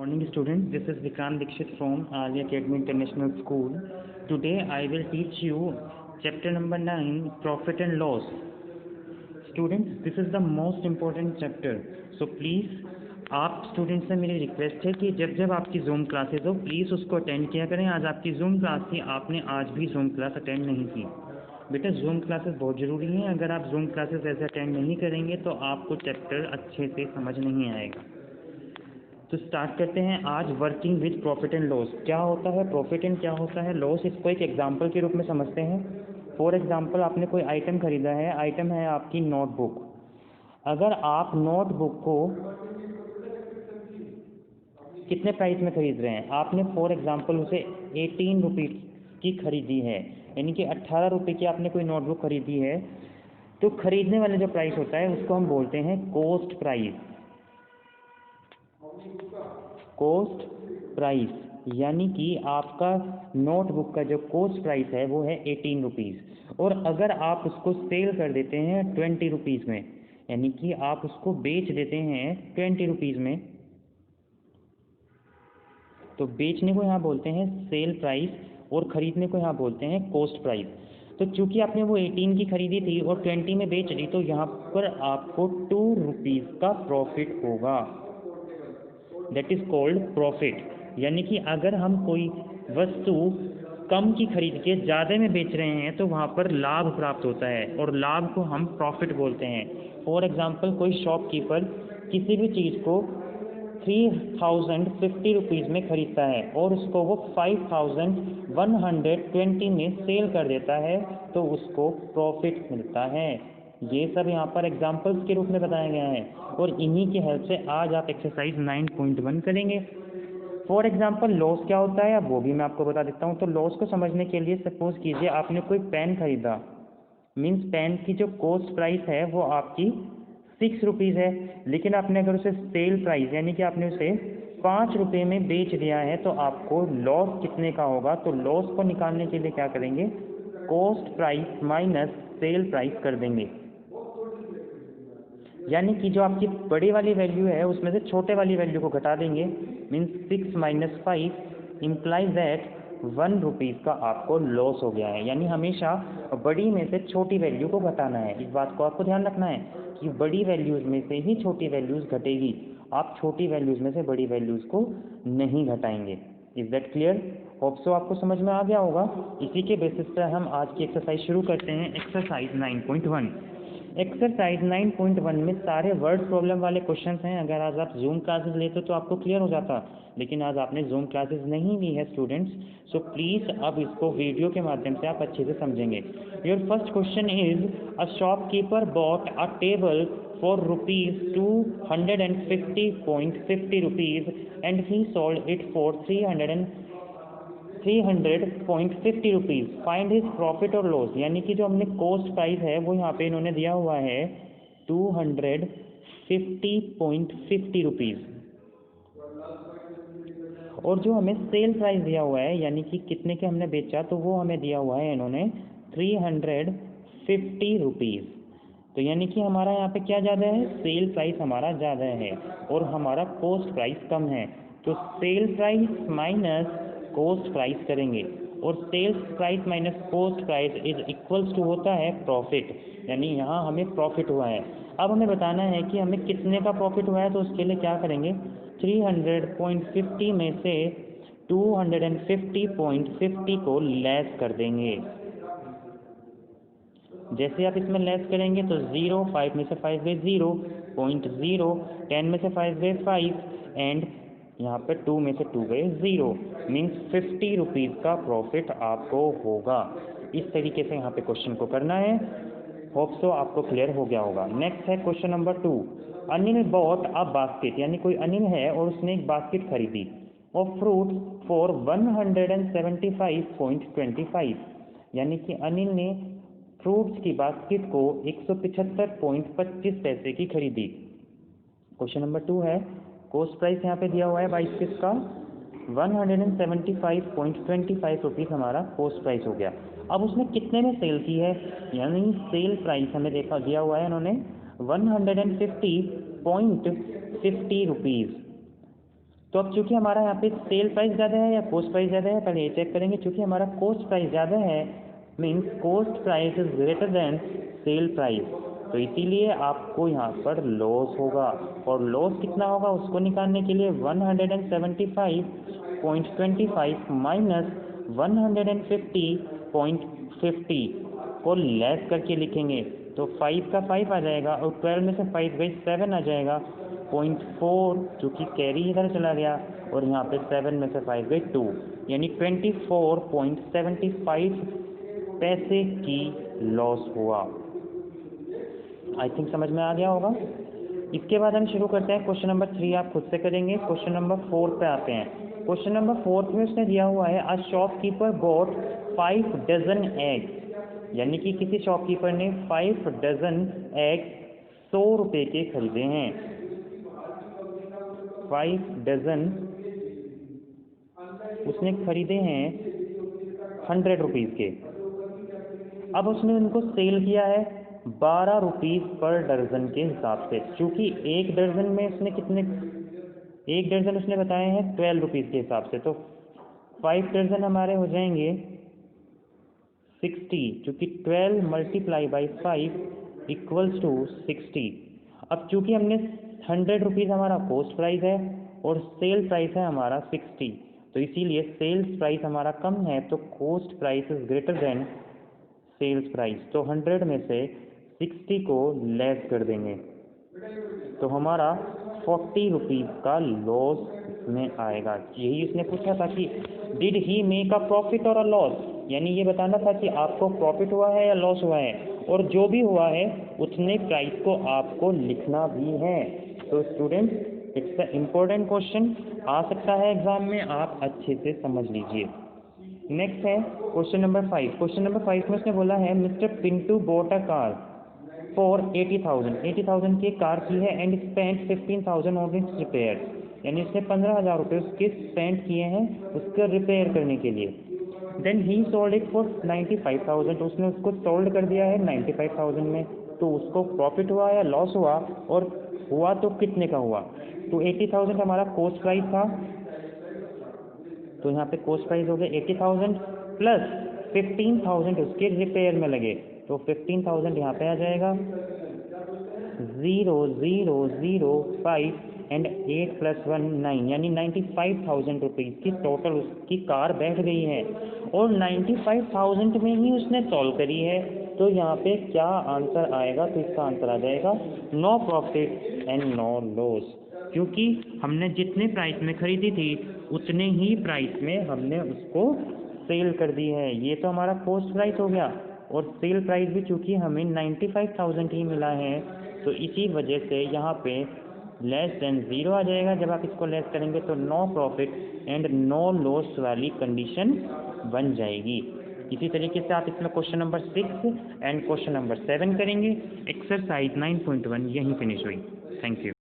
Morning students, this is Vikrant Dixit from Ali Academy International School. Today I will teach you chapter number 9, Profit and Loss. Students, this is the most important chapter. So please, आप students से मेरी request है कि जब जब आपकी zoom classes हो please उसको अटेंड किया करें। आज आपकी जूम क्लास थी, आपने आज भी जूम क्लास अटेंड नहीं की। बेटा जूम क्लासेस बहुत ज़रूरी हैं। अगर आप जूम क्लासेस ऐसे अटेंड नहीं करेंगे तो आपको चैप्टर अच्छे से समझ नहीं आएगा। तो स्टार्ट करते हैं आज working with profit and loss. क्या होता है प्रॉफिट एंड क्या होता है लॉस, इसको एक एग्जांपल के रूप में समझते हैं। फॉर एग्जांपल, आपने कोई आइटम खरीदा है, आइटम है आपकी नोटबुक। अगर आप नोटबुक को कितने प्राइस में खरीद रहे हैं, आपने फॉर एग्जांपल उसे 18 रुपीज़ की खरीदी है, यानी कि 18 रुपये की आपने कोई नोटबुक खरीदी है। तो खरीदने वाले जो प्राइस होता है उसको हम बोलते हैं कॉस्ट प्राइस। कॉस्ट प्राइस यानी कि आपका नोटबुक का जो कॉस्ट प्राइस है वो है 18 रुपीज़। और अगर आप उसको सेल कर देते हैं 20 रुपीज़ में, यानी कि आप उसको बेच देते हैं 20 रुपीज़ में, तो बेचने को यहाँ बोलते हैं सेल प्राइस और ख़रीदने को यहाँ बोलते हैं कॉस्ट प्राइस। तो चूँकि आपने वो 18 की खरीदी थी और 20 में बेच दी, तो यहाँ पर आपको 2 रुपीज़ का प्रॉफिट होगा। That is called profit. यानी कि अगर हम कोई वस्तु कम की खरीद के ज़्यादा में बेच रहे हैं तो वहाँ पर लाभ प्राप्त होता है और लाभ को हम प्रॉफिट बोलते हैं। फॉर एग्जांपल, कोई शॉपकीपर किसी भी चीज़ को 3050 रुपीज़ में खरीदता है और उसको वो 5120 में सेल कर देता है, तो उसको प्रॉफिट मिलता है। ये सब यहाँ पर एग्जांपल्स के रूप में बताया गया है और इन्हीं की हेल्प से आज आप एक्सरसाइज 9.1 करेंगे। फॉर एग्जांपल लॉस क्या होता है अब वो भी मैं आपको बता देता हूँ। तो लॉस को समझने के लिए सपोज कीजिए आपने कोई पेन खरीदा, मीन्स पेन की जो कॉस्ट प्राइस है वो आपकी 6 रुपीज़ है, लेकिन आपने अगर उसे सेल प्राइस यानी कि आपने उसे 5 रुपये में बेच दिया है, तो आपको लॉस कितने का होगा। तो लॉस को निकालने के लिए क्या करेंगे, cost price minus sale price कर देंगे। यानी कि जो आपकी बड़ी वाली वैल्यू है उसमें से छोटे वाली वैल्यू को घटा देंगे। मीन्स 6 - 5 इम्प्लाइज दैट 1 रुपीज़ का आपको लॉस हो गया है। यानी हमेशा बड़ी में से छोटी वैल्यू को घटाना है। इस बात को आपको ध्यान रखना है कि बड़ी वैल्यूज़ में से ही छोटी वैल्यूज़ घटेगी, आप छोटी वैल्यूज़ में से बड़ी वैल्यूज़ को नहीं घटाएंगे। Is that clear? Hope so आपको समझ में आ गया होगा। इसी के बेसिस पर हम आज की एक्सरसाइज शुरू करते हैं। एक्सरसाइज 9.1। एक्सरसाइज 9.1 में सारे वर्ड प्रॉब्लम वाले क्वेश्चंस हैं। अगर आज आप जूम क्लासेस लेते तो आपको क्लियर हो जाता, लेकिन आज आपने जूम क्लासेस नहीं ली है स्टूडेंट्स, सो प्लीज़ अब इसको वीडियो के माध्यम से आप अच्छे से समझेंगे। Your first question is a shopkeeper bought a table for ₹250.50 rupees and he sold it for 300.50 rupees. Find his profit और लॉस। यानी कि जो हमने कॉस्ट प्राइस है वो यहाँ पे इन्होंने दिया हुआ है 250.50 रुपीज़, और जो हमें सेल प्राइस दिया हुआ है यानी कि कितने के हमने बेचा, तो वो हमें दिया हुआ है इन्होंने 350 रुपीज़। तो यानी कि हमारा यहाँ पे क्या ज़्यादा है, सेल प्राइस हमारा ज़्यादा है और हमारा कॉस्ट प्राइस कम है। तो sale price minus cost price करेंगे और sales price minus cost price is equals to होता है प्रॉफिट। यानी यहाँ हमें प्रॉफिट हुआ है। अब हमें बताना है कि हमें कितने का प्रॉफिट हुआ है, तो उसके लिए क्या करेंगे, 300.50 में से 250.50 को लेस कर देंगे। जैसे आप इसमें लेस करेंगे तो 0, 5 में से 5 गए 0, 0.0, 10 में से 5 गए 5 एंड यहाँ पे 2 में से 2 गए 0, मीन्स 50 रुपीज़ का प्रॉफिट आपको होगा। इस तरीके से यहाँ पे क्वेश्चन को करना है। होप सो आपको क्लियर हो गया होगा। नेक्स्ट है question number 2। Anil bought a basket, यानी कोई अनिल है और उसने एक बास्केट खरीदी और फ्रूट फॉर 175.25, यानी कि अनिल ने फ्रूट्स की बास्केट को 175.25 पैसे की खरीदी। क्वेश्चन नंबर 2 है, कॉस्ट प्राइस यहाँ पे दिया हुआ है बास्केट का 175.25 रुपीज़ हमारा कॉस्ट प्राइस हो गया। अब उसने कितने में सेल की है, यानी सेल प्राइस हमें देखा दिया हुआ है इन्होंने 150.50 रुपीज़। तो अब चूँकि हमारा यहाँ पे सेल प्राइस ज़्यादा है या कॉस्ट प्राइस ज़्यादा है, पहले ये चेक करेंगे। चूँकि हमारा कॉस्ट प्राइस ज़्यादा है means cost price is greater then sale price, तो इसीलिए आपको यहाँ पर लॉस होगा। और लॉस कितना होगा उसको निकालने के लिए 175.25 माइनस 150.50 को लेस करके लिखेंगे। तो 5 का 5 आ जाएगा और 12 में से 5 गई 7 आ जाएगा। 0.4 जो कि कैरी इधर चला गया और यहाँ पे 7 में से 5 गई 2, यानी 24.75 पैसे की लॉस हुआ। आई थिंक समझ में आ गया होगा। इसके बाद हम शुरू करते हैं क्वेश्चन नंबर 3, आप खुद से करेंगे। क्वेश्चन नंबर 4 पे आते हैं। क्वेश्चन नंबर 4 में उसने दिया हुआ है a shopkeeper got 5 dozen eggs, यानी कि किसी शॉपकीपर ने 5 डजन एग्स 100 रुपये के खरीदे हैं। 5 डजन उसने खरीदे हैं 100 रुपीज़ के। अब उसने उनको सेल किया है 12 रुपीज़ पर दर्जन के हिसाब से। चूँकि एक दर्जन में उसने एक दर्जन उसने बताए हैं 12 रुपीज़ के हिसाब से, तो 5 दर्जन हमारे हो जाएंगे 60, चूँकि 12 मल्टीप्लाई बाई 5 इक्वल्स टू 60। अब चूँकि हमने 100 रुपीज़ हमारा कॉस्ट प्राइस है और सेल प्राइस है हमारा 60, तो इसीलिए सेल्स प्राइस हमारा कम है, तो cost price is greater than sales price. तो 100 में से 60 को लेस कर देंगे, तो हमारा 40 रुपीज़ का लॉस में आएगा। यही उसने पूछा था कि did he make a profit और अ लॉस, यानी ये बताना था कि आपको प्रॉफिट हुआ है या लॉस हुआ है, और जो भी हुआ है उतने प्राइस को आपको लिखना भी है। तो student it's a important question, आ सकता है एग्जाम में, आप अच्छे से समझ लीजिए। नेक्स्ट है क्वेश्चन नंबर 5। क्वेश्चन नंबर 5 में उसने बोला है mister Pintu bought a car for 80,000 की कार की है and spent 15,000 on it's repair, यानी उसने 15,000 रुपये उसके स्पेंड किए हैं उसका रिपेयर करने के लिए। देन ही सोल्ड इट फॉर 95,000, तो उसने उसको सोल्ड कर दिया है 95,000 में, तो उसको प्रॉफिट हुआ या लॉस हुआ, और हुआ तो कितने का हुआ। तो 80,000 हमारा कॉस्ट प्राइस था, तो यहाँ पे कॉस्ट प्राइस हो गया 80,000 प्लस 15,000 उसके रिपेयर में लगे, तो 15,000 यहाँ पे आ जाएगा। 0,005 एंड 8 + 1 9, यानी 95,000 रुपीज़ की टोटल उसकी कार बैठ गई है, और 95,000 में ही उसने सॉल्व करी है। तो यहाँ पे क्या आंसर आएगा, तो इसका आंसर आ जाएगा no profit and no loss, क्योंकि हमने जितने प्राइस में खरीदी थी उतने ही प्राइस में हमने उसको सेल कर दी है। ये तो हमारा कॉस्ट प्राइस हो गया, और सेल प्राइस भी चूँकि हमें 95,000 ही मिला है, तो इसी वजह से यहाँ पे लेस देन 0 आ जाएगा। जब आप इसको लेस करेंगे तो no profit and no loss वाली कंडीशन बन जाएगी। इसी तरीके से आप इसमें question number 6 and question number 7 करेंगे। एक्सरसाइज 9.1 यहीं फिनिश हुई। Thank you.